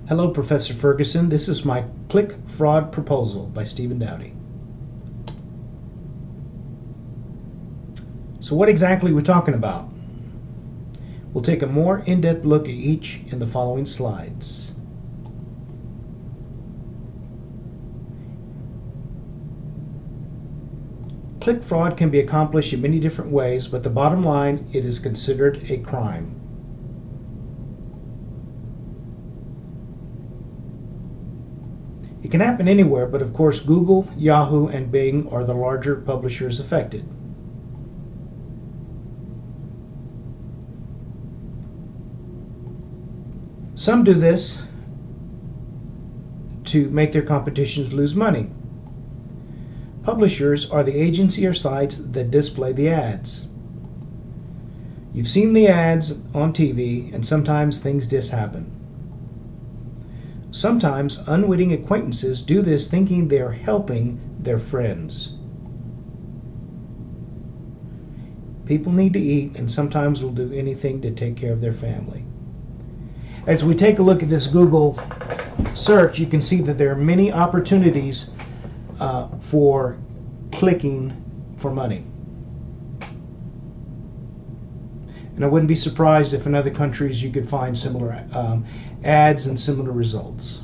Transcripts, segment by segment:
Hello, Professor Ferguson. This is my Click Fraud Proposal by Stephen Dowdy. So what exactly are we talking about? We'll take a more in-depth look at each in the following slides. Click fraud can be accomplished in many different ways, but the bottom line, it is considered a crime. It can happen anywhere, but of course Google, Yahoo, and Bing are the larger publishers affected. Some do this to make their competitions lose money. Publishers are the agency or sites that display the ads. You've seen the ads on TV, and sometimes things just happen. Sometimes unwitting acquaintances do this thinking they are helping their friends. People need to eat, and sometimes will do anything to take care of their family. As we take a look at this Google search, you can see that there are many opportunities for clicking for money. And I wouldn't be surprised if in other countries you could find similar ads and similar results.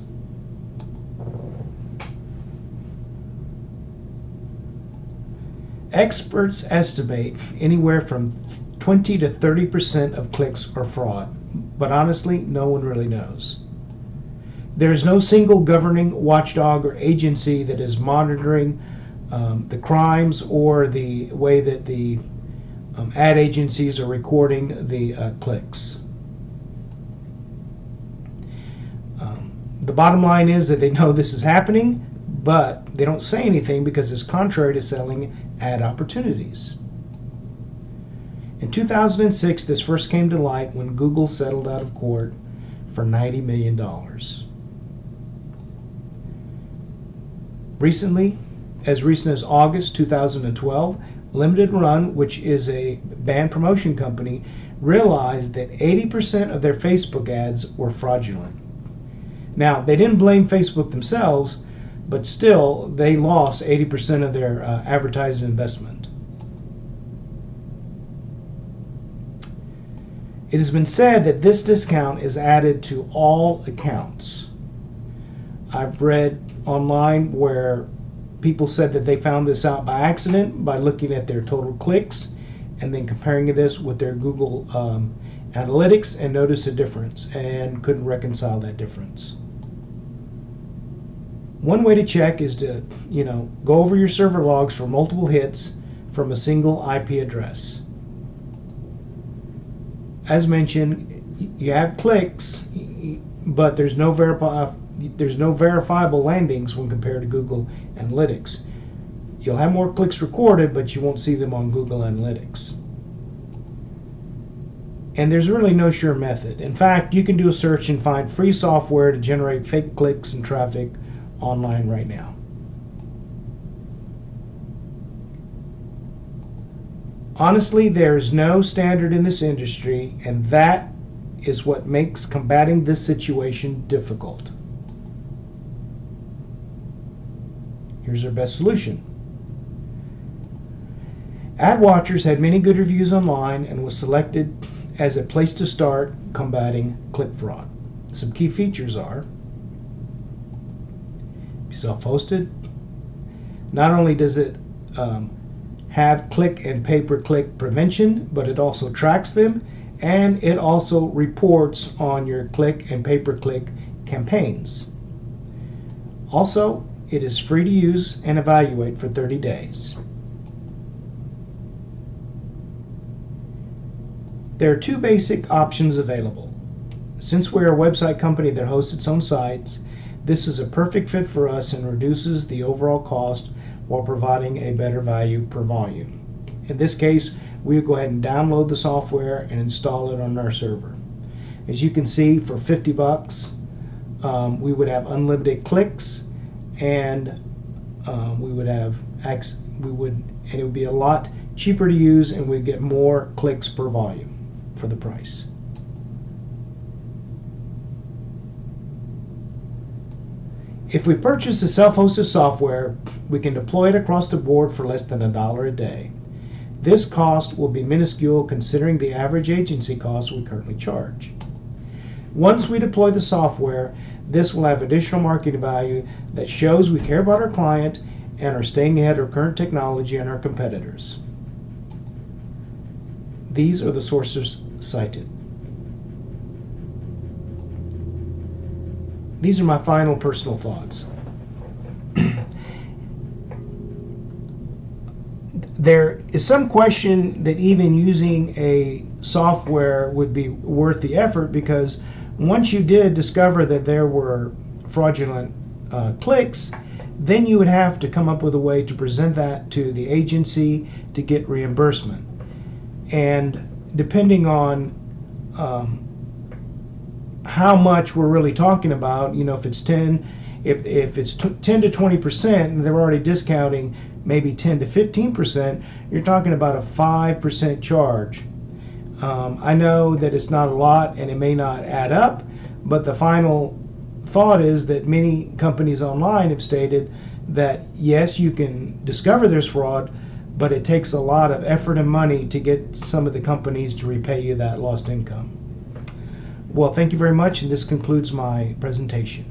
Experts estimate anywhere from 20 to 30% of clicks are fraud, but honestly, no one really knows. There is no single governing watchdog or agency that is monitoring the crimes or the way that the ad agencies are recording the clicks. The bottom line is that they know this is happening, but they don't say anything because it's contrary to selling ad opportunities. In 2006, this first came to light when Google settled out of court for $90 million. Recently, as recent as August 2012, Limited Run, which is a band promotion company, realized that 80% of their Facebook ads were fraudulent. Now, they didn't blame Facebook themselves, but still, they lost 80% of their advertising investment. It has been said that this discount is added to all accounts. I've read online where people said that they found this out by accident by looking at their total clicks and then comparing this with their Google Analytics and noticed a difference and couldn't reconcile that difference. One way to check is to, go over your server logs for multiple hits from a single IP address. As mentioned, you have clicks, but there's no verifiable landings when compared to Google Analytics. You'll have more clicks recorded, but you won't see them on Google Analytics. And there's really no sure method. In fact, you can do a search and find free software to generate fake clicks and traffic online right now. Honestly, there is no standard in this industry, and that is what makes combating this situation difficult. Here's our best solution. AdWatchers had many good reviews online and was selected as a place to start combating click fraud. Some key features are self-hosted. Not only does it have click and pay-per-click prevention, but it also tracks them, and it also reports on your click and pay-per-click campaigns. Also, it is free to use and evaluate for 30 days. There are two basic options available. Since we're a website company that hosts its own sites, this is a perfect fit for us and reduces the overall cost while providing a better value per volume. In this case, we will go ahead and download the software and install it on our server. As you can see, for $50, we would have unlimited clicks, and it would be a lot cheaper to use, and we'd get more clicks per volume for the price. If we purchase the self-hosted software, we can deploy it across the board for less than $1 a day. This cost will be minuscule considering the average agency cost we currently charge. Once we deploy the software, this will have additional marketing value that shows we care about our client and are staying ahead of current technology and our competitors. These are the sources cited. These are my final personal thoughts. There is some question that even using a software would be worth the effort, because once you did discover that there were fraudulent clicks, then you would have to come up with a way to present that to the agency to get reimbursement. And depending on how much we're really talking about, if it's 10 to 20%, and they're already discounting maybe 10 to 15%, you're talking about a 5% charge. I know that it's not a lot and it may not add up, but the final thought is that many companies online have stated that yes, you can discover there's fraud, but it takes a lot of effort and money to get some of the companies to repay you that lost income. Well, thank you very much, and this concludes my presentation.